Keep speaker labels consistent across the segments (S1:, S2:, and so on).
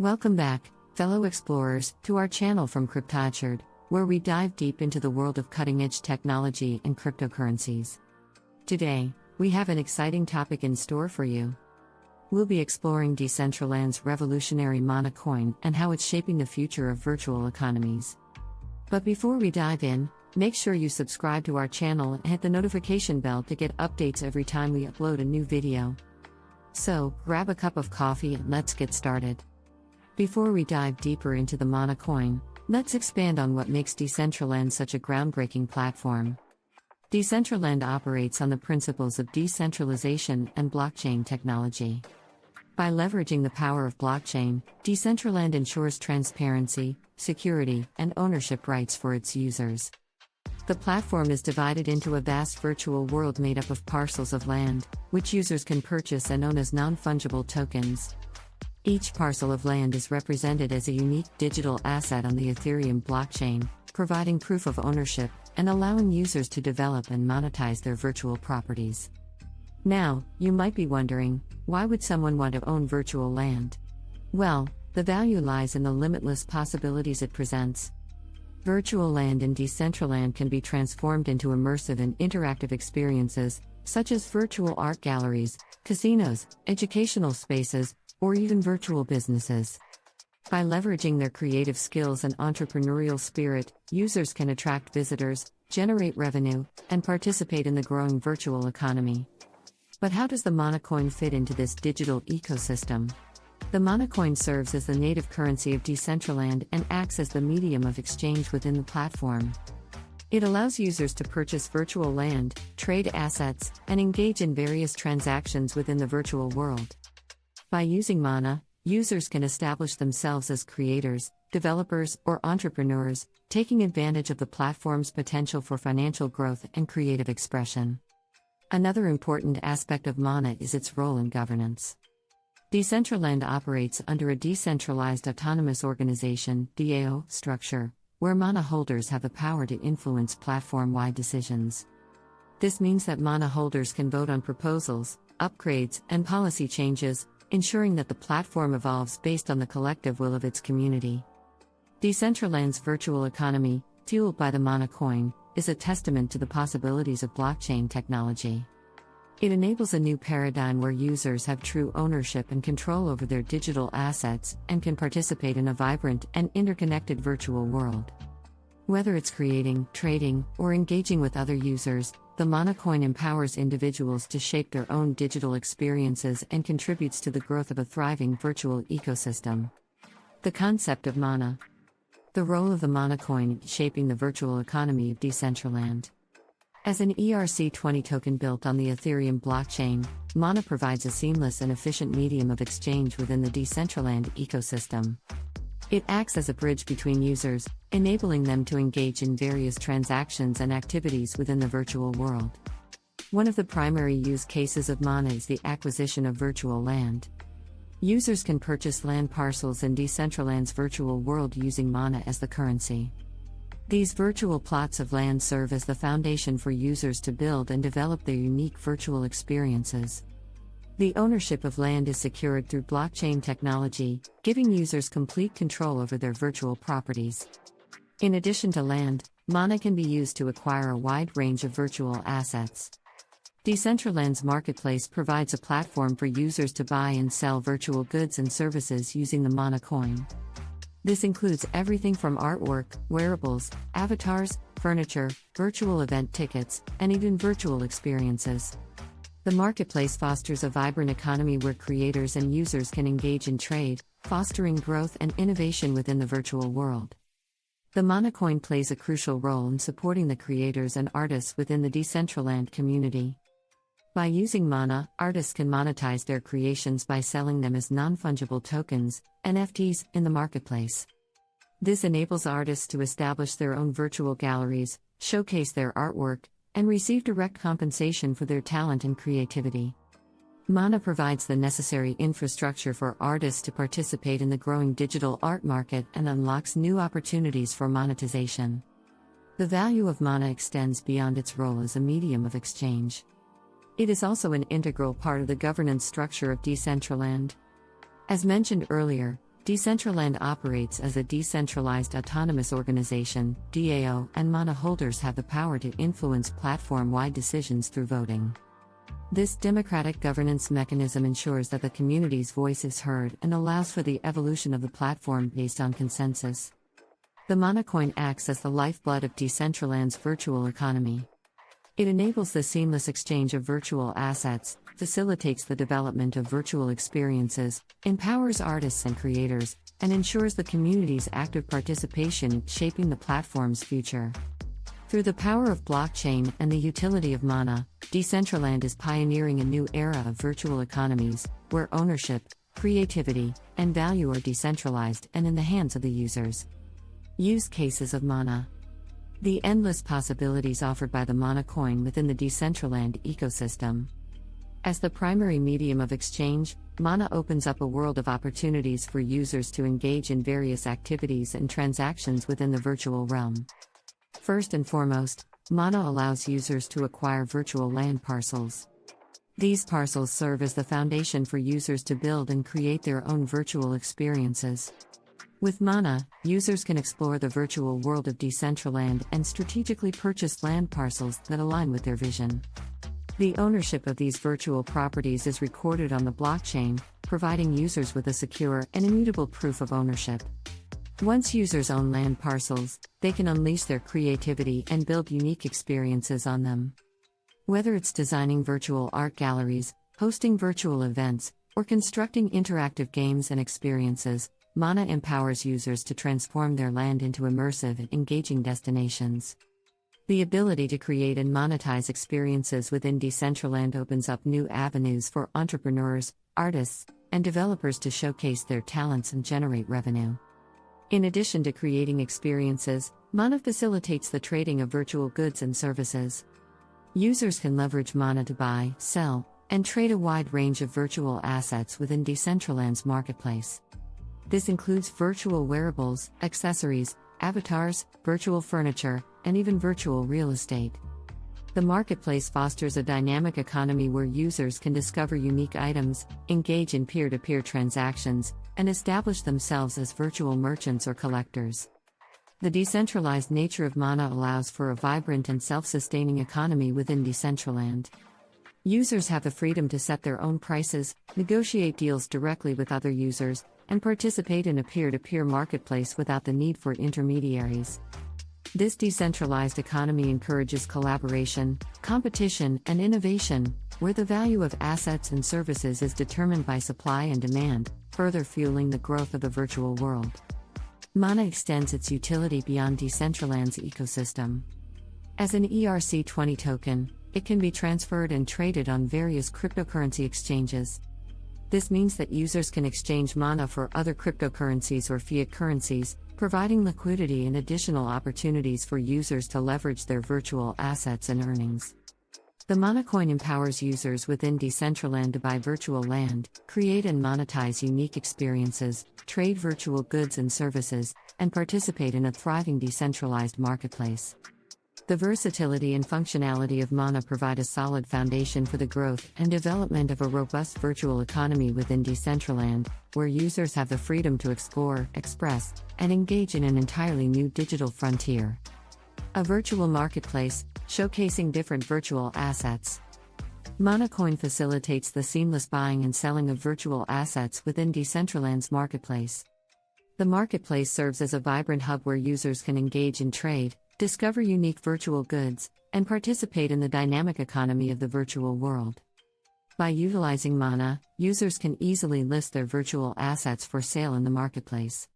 S1: Welcome back, fellow explorers, to our channel from cryptowichard, where we dive deep into the world of cutting-edge technology and cryptocurrencies. Today, we have an exciting topic in store for you. We'll be exploring Decentraland's revolutionary Mana coin and how it's shaping the future of virtual economies. But before we dive in, make sure you subscribe to our channel and hit the notification bell to get updates every time we upload a new video. So, grab a cup of coffee and let's get started. Before we dive deeper into the Mana coin, let's expand on what makes Decentraland such a groundbreaking platform. Decentraland operates on the principles of decentralization and blockchain technology. By leveraging the power of blockchain, Decentraland ensures transparency, security, and ownership rights for its users. The platform is divided into a vast virtual world made up of parcels of land, which users can purchase and own as non-fungible tokens. Each parcel of land is represented as a unique digital asset on the Ethereum blockchain, providing proof of ownership and allowing users to develop and monetize their virtual properties. Now, you might be wondering, why would someone want to own virtual land? Well, the value lies in the limitless possibilities it presents. Virtual land in Decentraland can be transformed into immersive and interactive experiences, such as virtual art galleries, casinos, educational spaces, or even virtual businesses. By leveraging their creative skills and entrepreneurial spirit, users can attract visitors, generate revenue, and participate in the growing virtual economy. But how does the Mana coin fit into this digital ecosystem? The Mana coin serves as the native currency of Decentraland and acts as the medium of exchange within the platform. It allows users to purchase virtual land, trade assets, and engage in various transactions within the virtual world. By using Mana, users can establish themselves as creators, developers, or entrepreneurs, taking advantage of the platform's potential for financial growth and creative expression. Another important aspect of Mana is its role in governance. Decentraland operates under a decentralized autonomous organization (DAO) structure, where Mana holders have the power to influence platform-wide decisions. This means that Mana holders can vote on proposals, upgrades, and policy changes, ensuring that the platform evolves based on the collective will of its community. Decentraland's virtual economy, fueled by the Mana coin, is a testament to the possibilities of blockchain technology. It enables a new paradigm where users have true ownership and control over their digital assets and can participate in a vibrant and interconnected virtual world. Whether it's creating, trading, or engaging with other users, the Mana coin empowers individuals to shape their own digital experiences and contributes to the growth of a thriving virtual ecosystem. The concept of Mana. The role of the Mana coin in shaping the virtual economy of Decentraland. As an ERC20 token built on the Ethereum blockchain, Mana provides a seamless and efficient medium of exchange within the Decentraland ecosystem. It acts as a bridge between users, enabling them to engage in various transactions and activities within the virtual world. One of the primary use cases of Mana is the acquisition of virtual land. Users can purchase land parcels in Decentraland's virtual world using Mana as the currency. These virtual plots of land serve as the foundation for users to build and develop their unique virtual experiences. The ownership of land is secured through blockchain technology, giving users complete control over their virtual properties. In addition to land, Mana can be used to acquire a wide range of virtual assets. Decentraland's marketplace provides a platform for users to buy and sell virtual goods and services using the Mana coin. This includes everything from artwork, wearables, avatars, furniture, virtual event tickets, and even virtual experiences. The marketplace fosters a vibrant economy where creators and users can engage in trade, fostering growth and innovation within the virtual world. The Mana coin plays a crucial role in supporting the creators and artists within the Decentraland community. By using Mana, artists can monetize their creations by selling them as non-fungible tokens, NFTs, in the marketplace. This enables artists to establish their own virtual galleries, showcase their artwork, and receive direct compensation for their talent and creativity. Mana provides the necessary infrastructure for artists to participate in the growing digital art market and unlocks new opportunities for monetization. The value of Mana extends beyond its role as a medium of exchange. It is also an integral part of the governance structure of Decentraland. As mentioned earlier, Decentraland operates as a decentralized autonomous organization, DAO, and Mana holders have the power to influence platform-wide decisions through voting. This democratic governance mechanism ensures that the community's voice is heard and allows for the evolution of the platform based on consensus. The Mana coin acts as the lifeblood of Decentraland's virtual economy. It enables the seamless exchange of virtual assets, facilitates the development of virtual experiences, empowers artists and creators, and ensures the community's active participation in shaping the platform's future. Through the power of blockchain and the utility of Mana, Decentraland is pioneering a new era of virtual economies, where ownership, creativity, and value are decentralized and in the hands of the users. Use cases of Mana. The endless possibilities offered by the Mana coin within the Decentraland ecosystem. As the primary medium of exchange, Mana opens up a world of opportunities for users to engage in various activities and transactions within the virtual realm. First and foremost, Mana allows users to acquire virtual land parcels. These parcels serve as the foundation for users to build and create their own virtual experiences. With Mana, users can explore the virtual world of Decentraland and strategically purchase land parcels that align with their vision. The ownership of these virtual properties is recorded on the blockchain, providing users with a secure and immutable proof of ownership. Once users own land parcels, they can unleash their creativity and build unique experiences on them. Whether it's designing virtual art galleries, hosting virtual events, or constructing interactive games and experiences, Mana empowers users to transform their land into immersive and engaging destinations. The ability to create and monetize experiences within Decentraland opens up new avenues for entrepreneurs, artists, and developers to showcase their talents and generate revenue. In addition to creating experiences, Mana facilitates the trading of virtual goods and services. Users can leverage Mana to buy, sell, and trade a wide range of virtual assets within Decentraland's marketplace. This includes virtual wearables, accessories, avatars, virtual furniture, and even virtual real estate. The marketplace fosters a dynamic economy where users can discover unique items, engage in peer-to-peer transactions, and establish themselves as virtual merchants or collectors. The decentralized nature of Mana allows for a vibrant and self-sustaining economy within Decentraland. Users have the freedom to set their own prices, negotiate deals directly with other users, and participate in a peer-to-peer marketplace without the need for intermediaries. This decentralized economy encourages collaboration, competition, and innovation, where the value of assets and services is determined by supply and demand, further fueling the growth of the virtual world. Mana extends its utility beyond Decentraland's ecosystem. As an ERC20 token, it can be transferred and traded on various cryptocurrency exchanges. This means that users can exchange Mana for other cryptocurrencies or fiat currencies, providing liquidity and additional opportunities for users to leverage their virtual assets and earnings. The Mana coin empowers users within Decentraland to buy virtual land, create and monetize unique experiences, trade virtual goods and services, and participate in a thriving decentralized marketplace. The versatility and functionality of Mana provide a solid foundation for the growth and development of a robust virtual economy within Decentraland, where users have the freedom to explore, express, and engage in an entirely new digital frontier. A virtual marketplace, showcasing different virtual assets. Mana coin facilitates the seamless buying and selling of virtual assets within Decentraland's marketplace. The marketplace serves as a vibrant hub where users can engage in trade, discover unique virtual goods, and participate in the dynamic economy of the virtual world. By utilizing Mana, users can easily list their virtual assets for sale in the marketplace.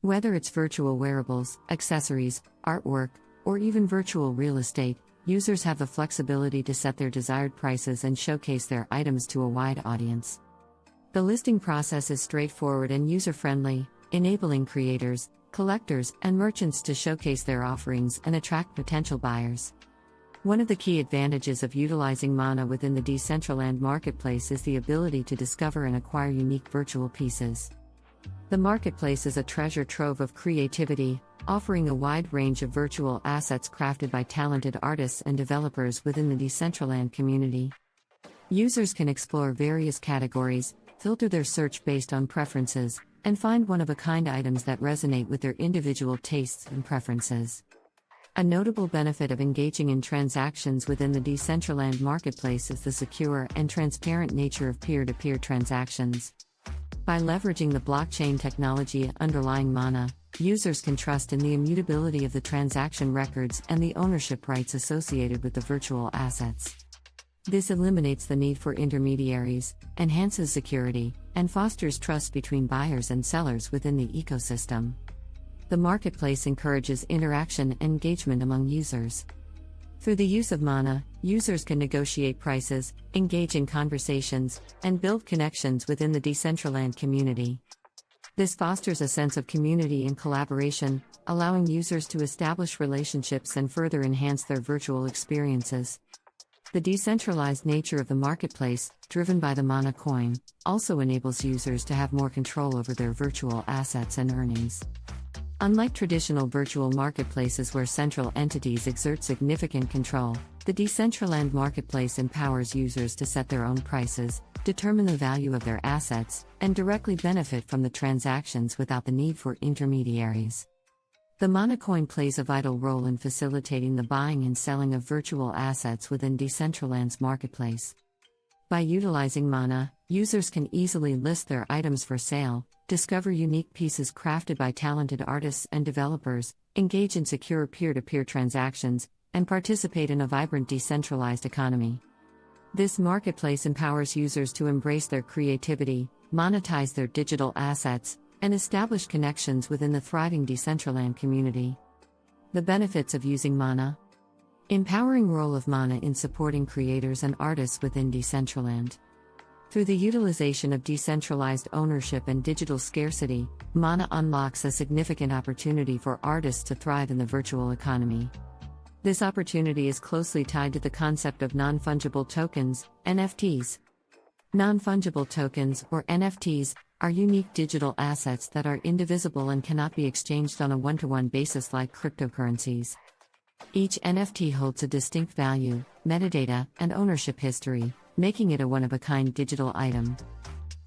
S1: Whether it's virtual wearables, accessories, artwork, or even virtual real estate, users have the flexibility to set their desired prices and showcase their items to a wide audience. The listing process is straightforward and user-friendly, enabling creators, collectors, and merchants to showcase their offerings and attract potential buyers. One of the key advantages of utilizing Mana within the Decentraland marketplace is the ability to discover and acquire unique virtual pieces. The marketplace is a treasure trove of creativity, offering a wide range of virtual assets crafted by talented artists and developers within the Decentraland community. Users can explore various categories, filter their search based on preferences, and find one-of-a-kind items that resonate with their individual tastes and preferences. A notable benefit of engaging in transactions within the Decentraland marketplace is the secure and transparent nature of peer-to-peer transactions. By leveraging the blockchain technology underlying Mana, users can trust in the immutability of the transaction records and the ownership rights associated with the virtual assets. This eliminates the need for intermediaries, enhances security, and fosters trust between buyers and sellers within the ecosystem. The marketplace encourages interaction and engagement among users. Through the use of Mana, users can negotiate prices, engage in conversations, and build connections within the Decentraland community. This fosters a sense of community and collaboration, allowing users to establish relationships and further enhance their virtual experiences. The decentralized nature of the marketplace, driven by the Mana coin, also enables users to have more control over their virtual assets and earnings. Unlike traditional virtual marketplaces where central entities exert significant control, the Decentraland marketplace empowers users to set their own prices, determine the value of their assets, and directly benefit from the transactions without the need for intermediaries. The Mana coin plays a vital role in facilitating the buying and selling of virtual assets within Decentraland's marketplace. By utilizing Mana, users can easily list their items for sale, discover unique pieces crafted by talented artists and developers, engage in secure peer-to-peer transactions, and participate in a vibrant decentralized economy. This marketplace empowers users to embrace their creativity, monetize their digital assets, and establish connections within the thriving Decentraland community. The benefits of using Mana. Empowering role of Mana in supporting creators and artists within Decentraland. Through the utilization of decentralized ownership and digital scarcity, Mana unlocks a significant opportunity for artists to thrive in the virtual economy. This opportunity is closely tied to the concept of non-fungible tokens, NFTs. Non-fungible tokens, or NFTs, are unique digital assets that are indivisible and cannot be exchanged on a one-to-one basis like cryptocurrencies. Each NFT holds a distinct value, metadata, and ownership history, making it a one-of-a-kind digital item.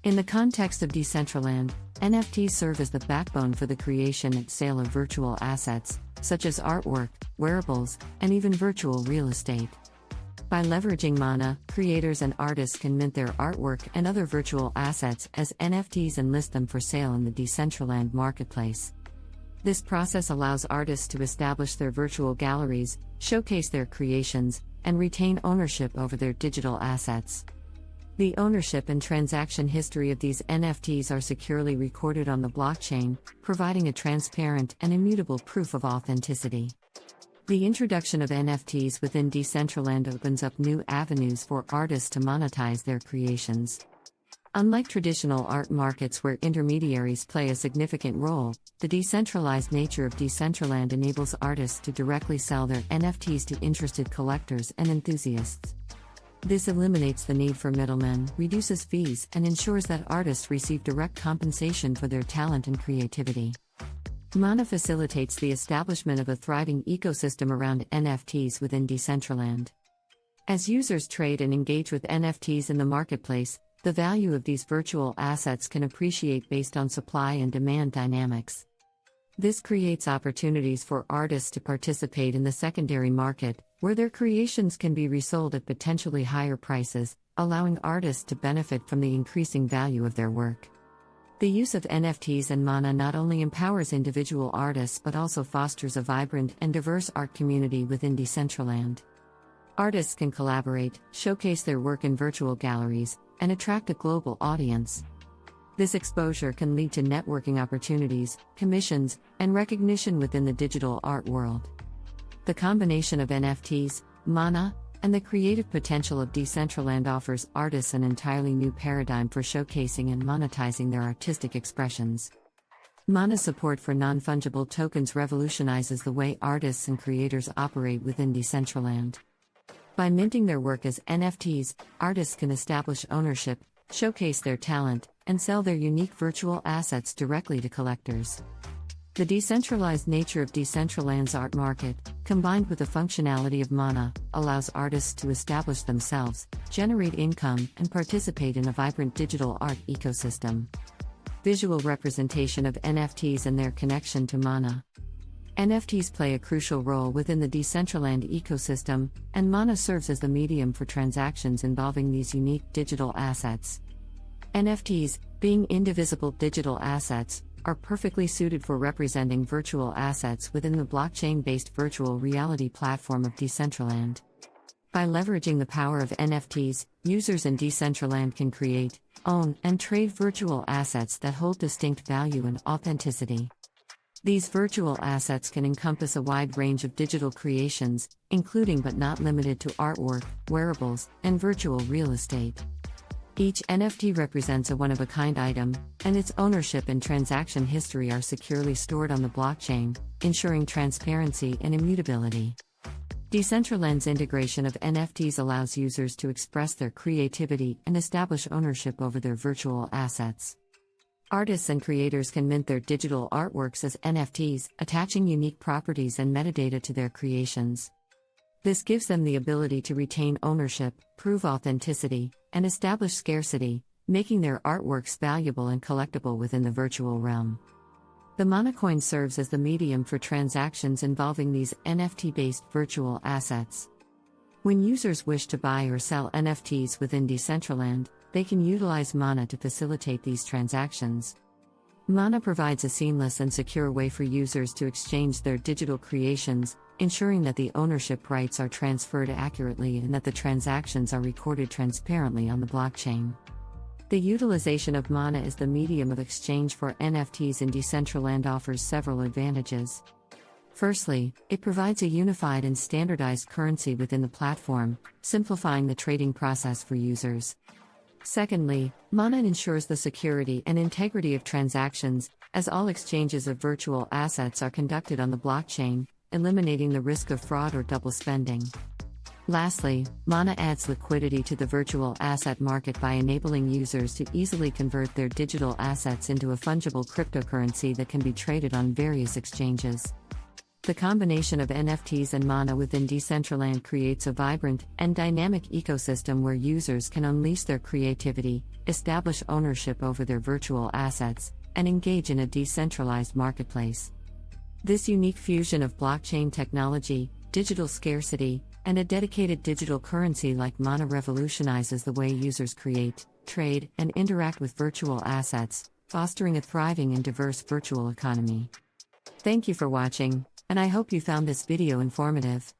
S1: In the context of Decentraland, NFTs serve as the backbone for the creation and sale of virtual assets, such as artwork, wearables, and even virtual real estate. By leveraging Mana, creators and artists can mint their artwork and other virtual assets as NFTs and list them for sale in the Decentraland marketplace. This process allows artists to establish their virtual galleries, showcase their creations, and retain ownership over their digital assets. The ownership and transaction history of these NFTs are securely recorded on the blockchain, providing a transparent and immutable proof of authenticity. The introduction of NFTs within Decentraland opens up new avenues for artists to monetize their creations. Unlike traditional art markets where intermediaries play a significant role, the decentralized nature of Decentraland enables artists to directly sell their NFTs to interested collectors and enthusiasts. This eliminates the need for middlemen, reduces fees, and ensures that artists receive direct compensation for their talent and creativity. Mana facilitates the establishment of a thriving ecosystem around NFTs within Decentraland. As users trade and engage with NFTs in the marketplace, the value of these virtual assets can appreciate based on supply and demand dynamics. This creates opportunities for artists to participate in the secondary market, where their creations can be resold at potentially higher prices, allowing artists to benefit from the increasing value of their work. The use of NFTs and Mana not only empowers individual artists but also fosters a vibrant and diverse art community within Decentraland. Artists can collaborate, showcase their work in virtual galleries, and attract a global audience. This exposure can lead to networking opportunities, commissions, and recognition within the digital art world. The combination of NFTs, Mana, and the creative potential of Decentraland offers artists an entirely new paradigm for showcasing and monetizing their artistic expressions. Mana's support for non-fungible tokens revolutionizes the way artists and creators operate within Decentraland. By minting their work as NFTs, artists can establish ownership, showcase their talent, and sell their unique virtual assets directly to collectors. The decentralized nature of Decentraland's art market, combined with the functionality of Mana, allows artists to establish themselves, generate income, and participate in a vibrant digital art ecosystem. Visual representation of NFTs and their connection to Mana. NFTs play a crucial role within the Decentraland ecosystem, and Mana serves as the medium for transactions involving these unique digital assets. NFTs, being indivisible digital assets, are perfectly suited for representing virtual assets within the blockchain-based virtual reality platform of Decentraland. By leveraging the power of NFTs, users in Decentraland can create, own, and trade virtual assets that hold distinct value and authenticity. These virtual assets can encompass a wide range of digital creations, including but not limited to artwork, wearables, and virtual real estate. Each NFT represents a one-of-a-kind item, and its ownership and transaction history are securely stored on the blockchain, ensuring transparency and immutability. Decentraland's integration of NFTs allows users to express their creativity and establish ownership over their virtual assets. Artists and creators can mint their digital artworks as NFTs, attaching unique properties and metadata to their creations. This gives them the ability to retain ownership, prove authenticity, and establish scarcity, making their artworks valuable and collectible within the virtual realm. The Mana coin serves as the medium for transactions involving these NFT-based virtual assets. When users wish to buy or sell NFTs within Decentraland, they can utilize Mana to facilitate these transactions. Mana provides a seamless and secure way for users to exchange their digital creations, ensuring that the ownership rights are transferred accurately and that the transactions are recorded transparently on the blockchain. The utilization of Mana as the medium of exchange for NFTs in Decentraland offers several advantages. Firstly, it provides a unified and standardized currency within the platform, simplifying the trading process for users. Secondly, Mana ensures the security and integrity of transactions, as all exchanges of virtual assets are conducted on the blockchain, eliminating the risk of fraud or double spending. Lastly, Mana adds liquidity to the virtual asset market by enabling users to easily convert their digital assets into a fungible cryptocurrency that can be traded on various exchanges. The combination of NFTs and Mana within Decentraland creates a vibrant and dynamic ecosystem where users can unleash their creativity, establish ownership over their virtual assets, and engage in a decentralized marketplace. This unique fusion of blockchain technology, digital scarcity, and a dedicated digital currency like Mana revolutionizes the way users create, trade, and interact with virtual assets, fostering a thriving and diverse virtual economy. Thank you for watching, and I hope you found this video informative.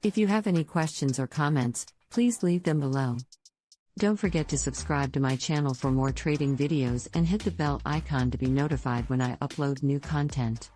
S1: If you have any questions or comments, please leave them below. Don't forget to subscribe to my channel for more trading videos and hit the bell icon to be notified when I upload new content.